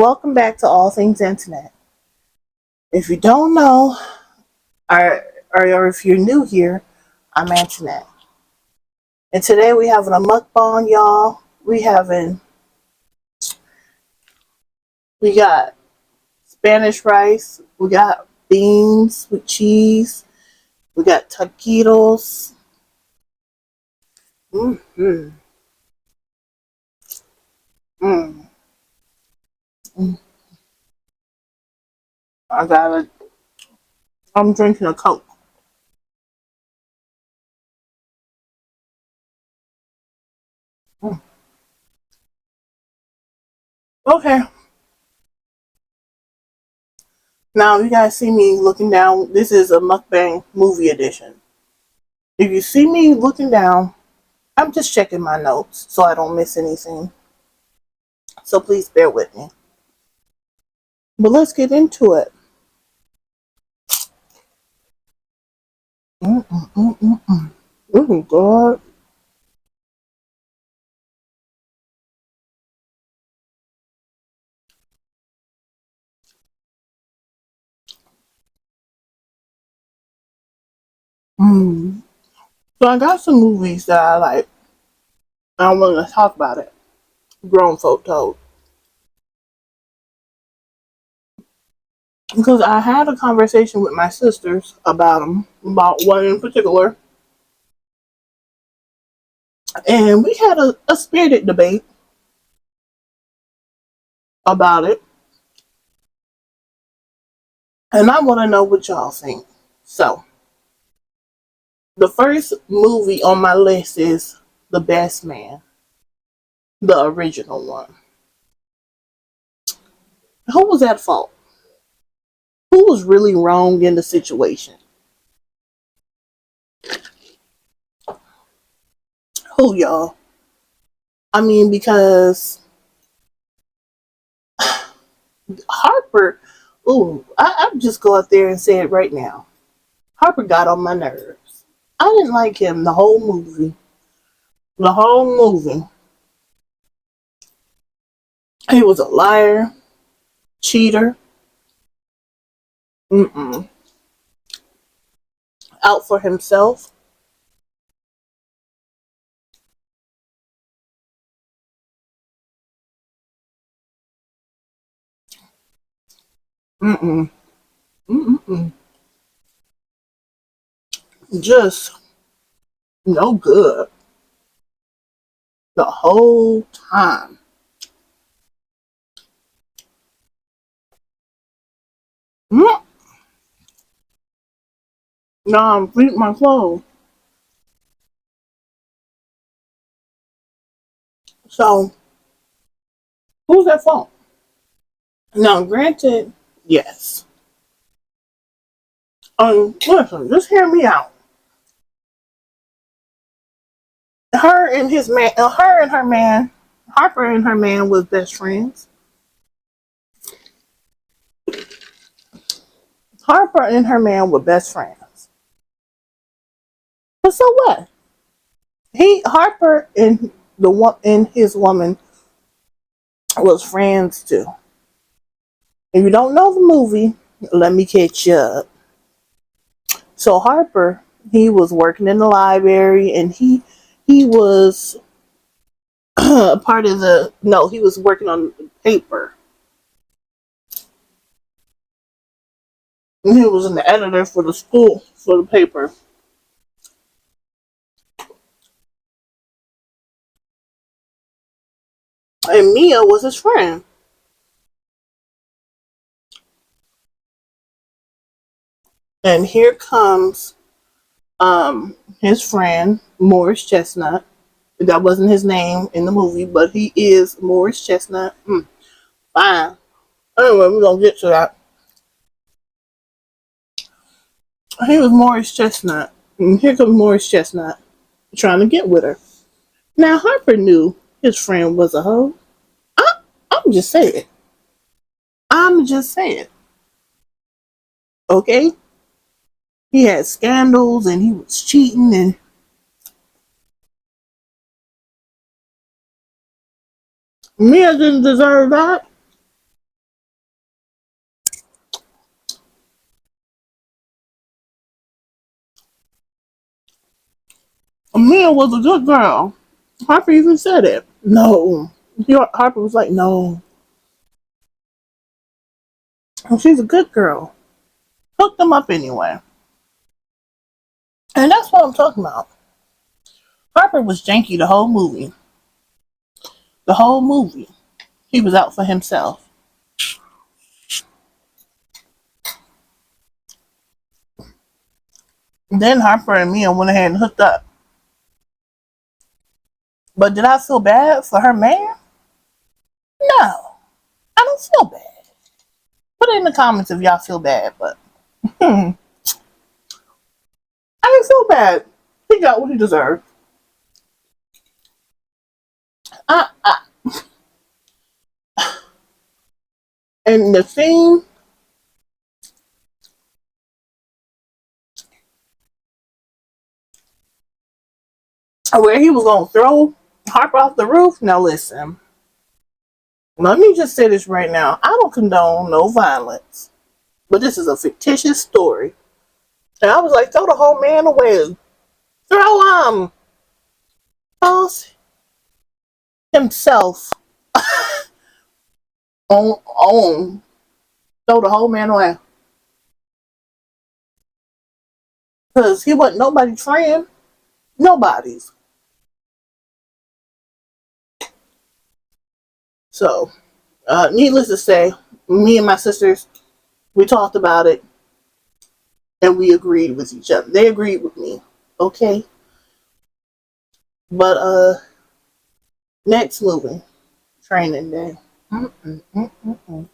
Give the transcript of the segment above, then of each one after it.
welcome back to All Things Antoinette. If you don't know, or if you're new here, I'm Antoinette. And today we having a mukbang, y'all. We got Spanish rice, we got beans with cheese, we got taquitos. Mm-hmm. Mm. Mm. I'm drinking a Coke. Mm. Okay. Now, you guys see me looking down. This is a mukbang movie edition. If you see me looking down, I'm just checking my notes so I don't miss anything. So please bear with me. But let's get into it. Mm-mm-mm-mm-mm. Oh, God. Mm. So I got some movies that I like. I want to talk about it. Grown folk told. Because I had a conversation with my sisters about them, about one in particular. And we had a spirited debate about it. And I want to know what y'all think. So, the first movie on my list is The Best Man, the original one. Who was at fault? Who was really wrong in the situation? Who, y'all? I mean, because Harper, I'm just go out there and say it right now. Harper got on my nerves. I didn't like him the whole movie. The whole movie. He was a liar, cheater, mm-mm, out for himself. Mm-mm, mm-mm, just no good the whole time. Mm. Now I'm feeding my clothes. So who's at fault? Now, granted, yes. Listen, just hear me out. Her and her man, Harper and her man was best friends. Harper and her man were best friends. But so what? Harper and the one and his woman was friends too. If you don't know the movie, let me catch you up. So Harper, he was working in the library, and he was part of the no, he was working on the paper. He was an editor for the school for the paper. And Mia was his friend. And here comes his friend Morris Chestnut. That wasn't his name in the movie, but he is Morris Chestnut. Fine. Anyway, we're gonna get to that. He was Morris Chestnut. And here comes Morris Chestnut trying to get with her. Now Harper knew his friend was a hoe. I, I'm just saying. I'm just saying. Okay? He had scandals and he was cheating, and Mia didn't deserve that. Mia was a good girl. Harper even said it. No. Harper was like, no. She's a good girl. Hooked them up anyway. And that's what I'm talking about. Harper was janky the whole movie. The whole movie. He was out for himself. Then Harper and Mia went ahead and hooked up. But did I feel bad for her man? No. I don't feel bad. Put it in the comments if y'all feel bad, but I didn't feel bad. He got what he deserved. Uh, uh. And the scene where he was going to throw Harper off the roof. Now listen, let me just say this right now. I don't condone no violence, but this is a fictitious story. And I was like, throw the whole man away. Throw toss himself on throw the whole man away. Because he wasn't nobody's friend. Nobody's. So, needless to say, me and my sisters, we talked about it and we agreed with each other. They agreed with me. Okay? But, next movie, Training Day. Mm-mm.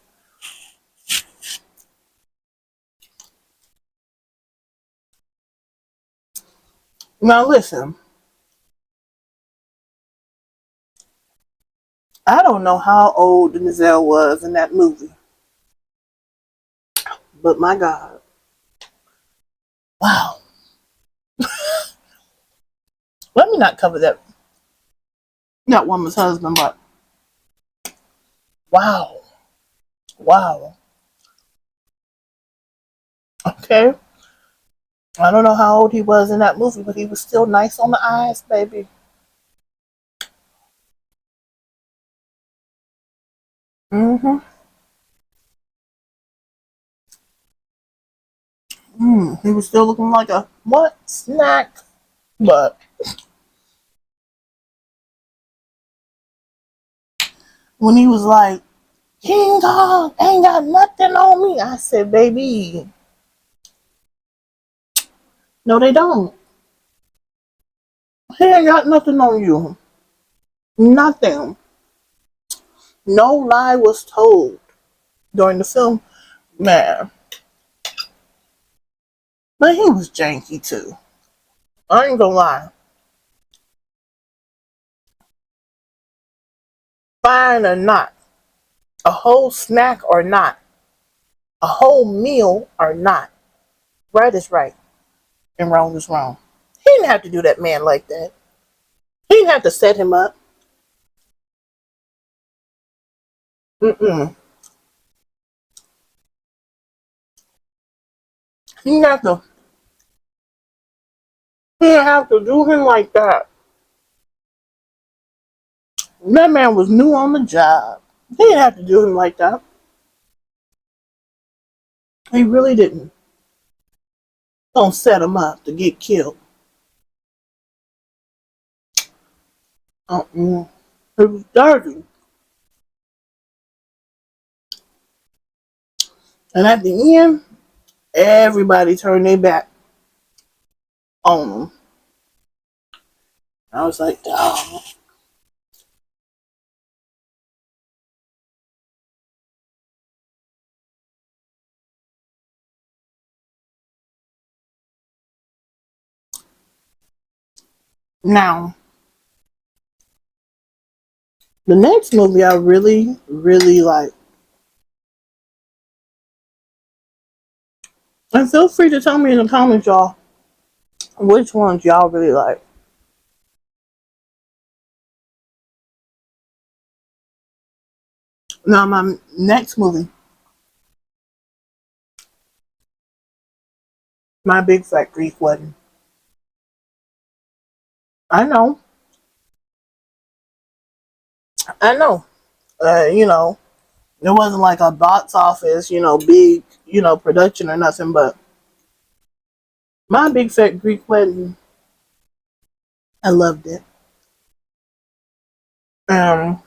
Now listen, I don't know how old Denzel was in that movie, but my God, wow. Let me not cover that woman's husband, but wow, wow. Okay, I don't know how old he was in that movie, but he was still nice on the eyes, baby. Mm-hmm. He was still looking like a what snack, but when he was like, King Kong ain't got nothing on me, I said, baby, no, they don't. He ain't got nothing on you. Nothing. No lie was told during the film, man. But he was janky too. I ain't gonna lie. Fine or not, a whole snack or not, a whole meal or not, right is right and wrong is wrong. He didn't have to do that man like that. He didn't have to set him up. Mm-mm. He didn't have to. He didn't have to do him like that. That man was new on the job. He didn't have to do him like that. He really didn't. Don't set him up to get killed. Uh-uh. It was dirty. And at the end, everybody turned their back on him. I was like, oh. Now, the next movie I really, really like. And feel free to tell me in the comments, y'all, which ones y'all really like. Now, my next movie, My Big Fat Greek Wedding. I know. I know. You know, it wasn't like a box office, big, production or nothing, but my big fat Greek wedding, I loved it. Um,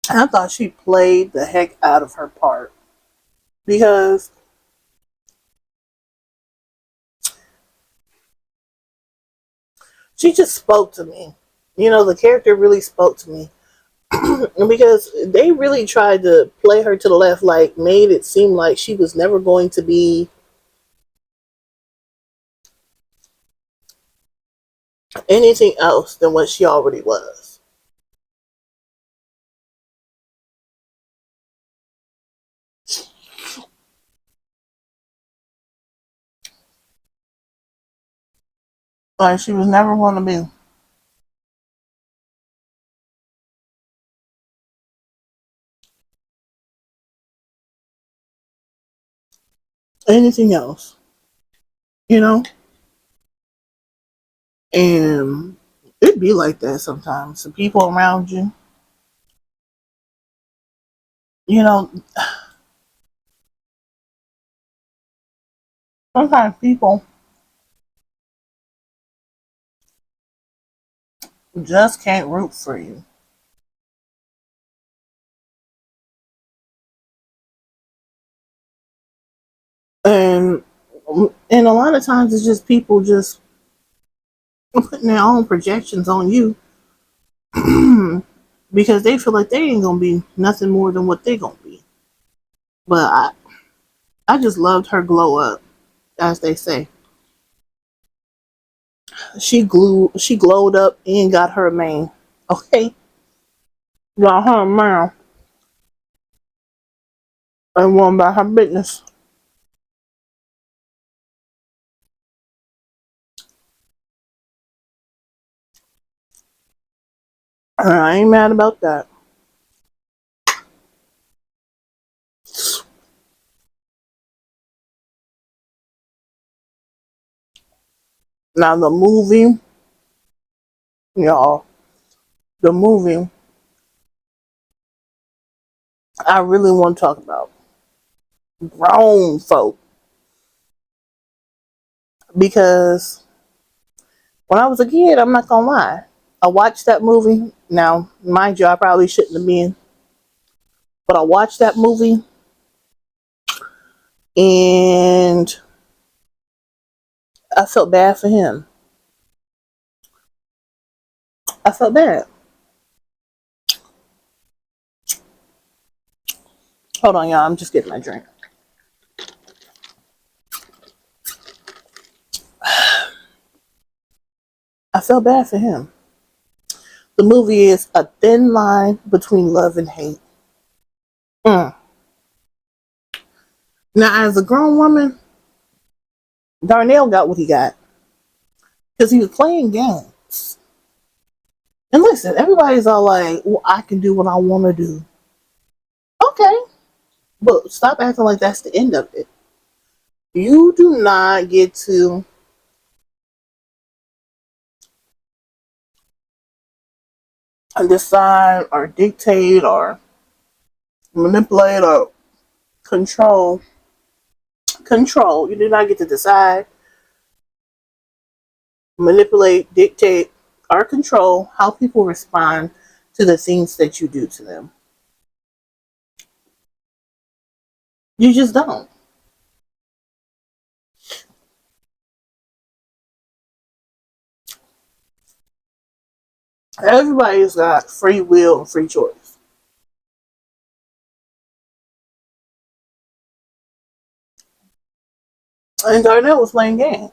I thought she played the heck out of her part because she just spoke to me. The character really spoke to me. Because they really tried to play her to the left, like made it seem like she was never going to be anything else than what she already was. Like she was never going to be anything else, you know? And it'd be like that sometimes. The people around you, you know, sometimes people just can't root for you. And and a lot of times it's just people just putting their own projections on you because they feel like they ain't gonna be nothing more than what they gonna be. But I just loved her glow up, as they say. She glowed up and got her man. Okay, got her man and went about her business. And I ain't mad about that. Now the movie, y'all, the movie I really want to talk about grown folk because when I was a kid, I'm not gonna lie, I watched that movie. Now, mind you, I probably shouldn't have been, but I watched that movie and I felt bad for him. I felt bad. Hold on, y'all. I'm just getting my drink. I felt bad for him. The movie is a thin line between love and hate. Mm. Now, as a grown woman, Darnell got what he got because he was playing games. And listen, everybody's all like, well, I can do what I want to do. Okay, but stop acting like that's the end of it. You do not get to decide or dictate or manipulate or control. Control. You do not get to decide, manipulate, dictate, or control how people respond to the things that you do to them. You just don't. Everybody's got free will and free choice. And Darnell was playing games.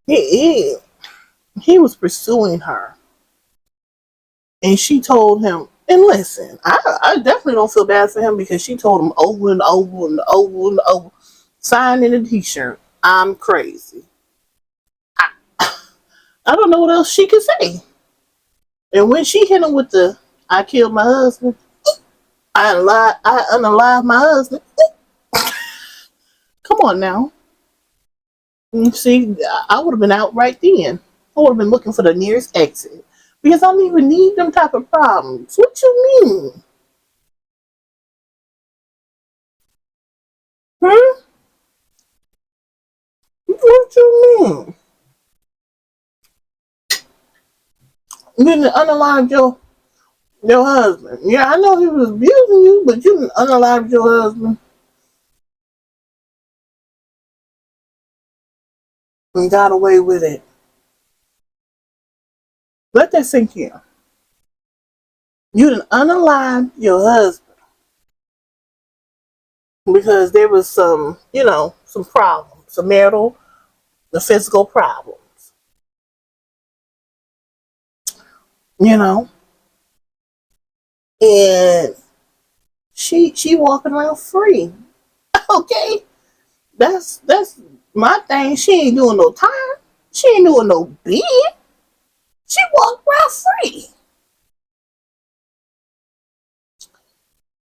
He, he, he was pursuing her. And she told him, and listen, I definitely don't feel bad for him because she told him over and over and over and over, sign in a t-shirt, I'm crazy. I don't know what else she could say. And when she hit him with the, I killed my husband, I unalive my husband. Come on now. You see, I would have been out right then. I would have been looking for the nearest exit because I don't even need them type of problems. What you mean? Hmm? What you mean? You didn't unalive your husband. Yeah, I know he was abusing you, but you didn't unalive your husband and got away with it. Let that sink in. You didn't unalive your husband because there was some problems, some marital, the physical problems. You know, and she walking around free. Okay, that's my thing. She ain't doing no time. She ain't doing no bid. She walked around free.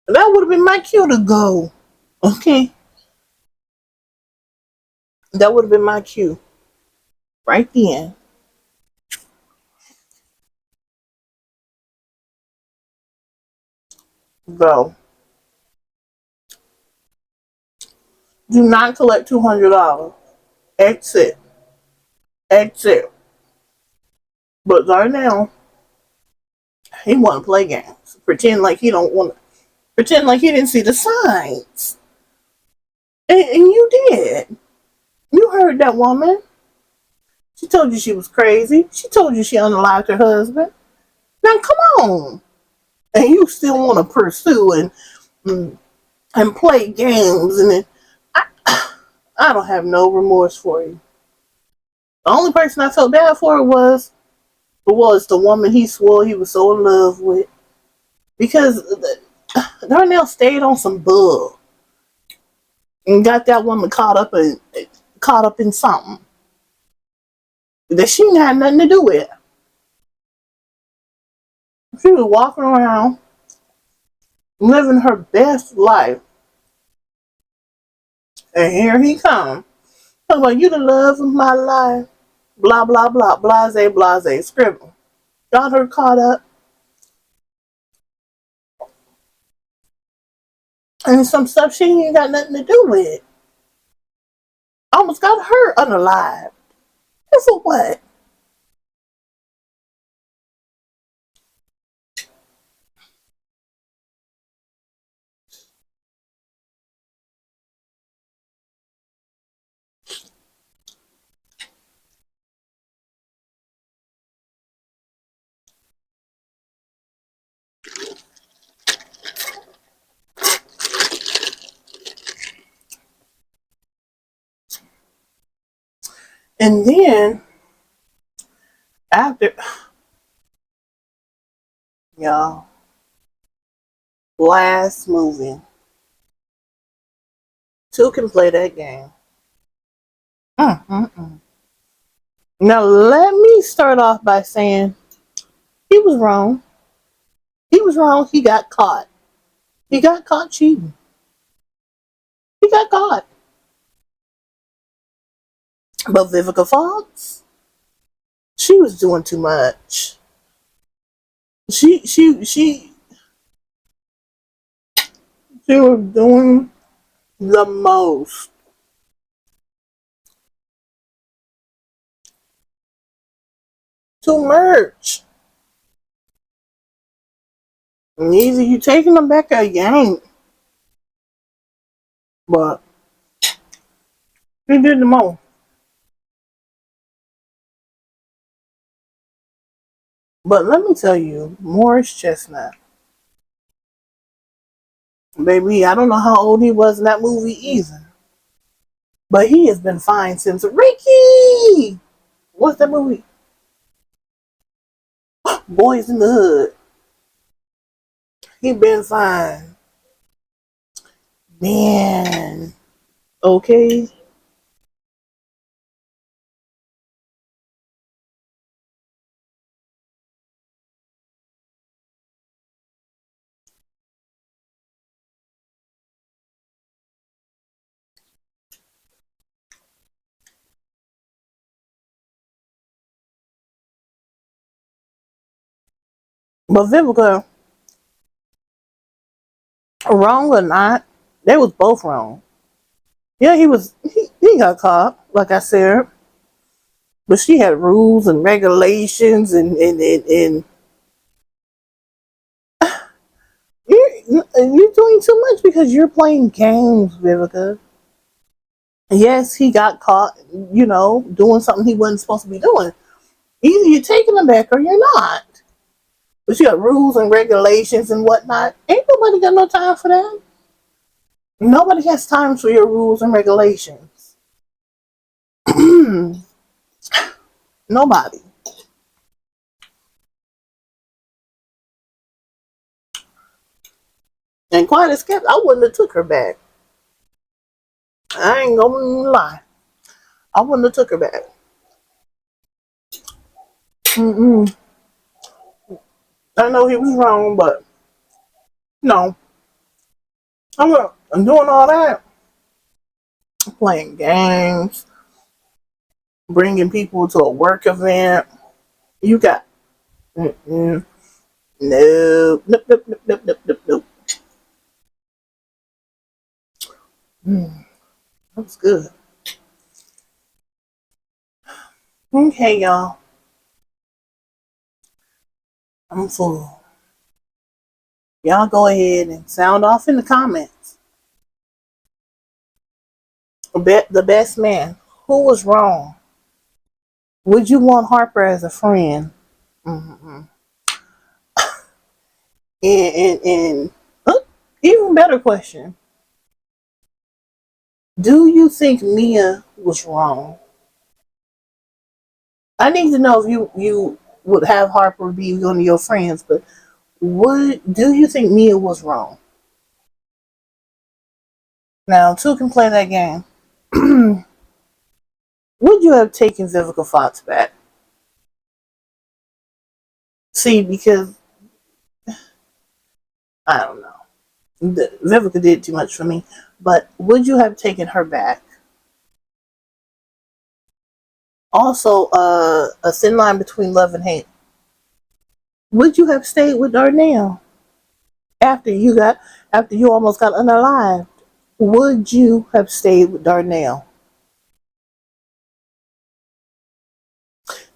That would have been my cue to go. Okay, that would have been my cue right then. Go. Do not collect $200. Exit. Exit. But right now, he want to play games. Pretend like he don't want to. Pretend like he didn't see the signs. And you did. You heard that woman. She told you she was crazy. She told you she unalived her husband. Now come on. And you still want to pursue and play games and then I don't have no remorse for you. The only person I felt bad for was the woman he swore he was so in love with because Darnell stayed on some bull and got that woman caught up in something that she had nothing to do with. She was walking around living her best life, and here he comes. Talking about you the love of my life. Blah blah blah. Blase blase. Scribble. Got her caught up in some stuff she ain't got nothing to do with. Almost got her unalive. And for what? And then after y'all last movie, two can play that game. Mm-mm-mm. Now let me start off by saying he was wrong. He was wrong. He got caught. He got caught cheating. He got caught. But Vivica Fox, she was doing too much. She she was doing the most. Too much. And either you taking them back or you ain't. But he did the most. But let me tell you, Morris Chestnut, baby, I don't know how old he was in that movie either. But he has been fine since Ricky. What's that movie? Boys in the Hood. He been fine. Man. Okay. But Vivica, wrong or not, they was both wrong. Yeah, he got caught, like I said. But she had rules and regulations and you're doing too much because you're playing games, Vivica. Yes, he got caught, doing something he wasn't supposed to be doing. Either you're taking him back or you're not. But you got rules and regulations and whatnot. Ain't nobody got no time for that. Nobody has time for your rules and regulations. Nobody. And quite as kept, I wouldn't have took her back. I ain't gonna lie. I wouldn't have took her back. Mm-mm. I know he was wrong, but no. I'm doing all that. Playing games, bringing people to a work event. You got no, nope, nope, nope, nope, nope, nope, nope. That was good. Okay, y'all. I'm full. Y'all go ahead and sound off in the comments. The best man. Who was wrong? Would you want Harper as a friend? Mm-hmm. And even better question. Do you think Mia was wrong? I need to know if you would have Harper be one of your friends, but do you think Mia was wrong? Now, two can play that game. Would you have taken Vivica Fox back? See, because I don't know. Vivica did too much for me, but would you have taken her back? Also, a thin line between love and hate. Would you have stayed with Darnell after you almost got unalived? Would you have stayed with Darnell?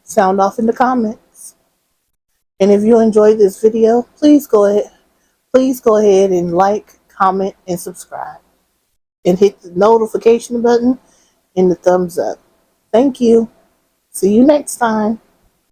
Sound off in the comments. And if you enjoyed this video, please go ahead and like, comment, and subscribe. And hit the notification button and the thumbs up. Thank you. See you next time.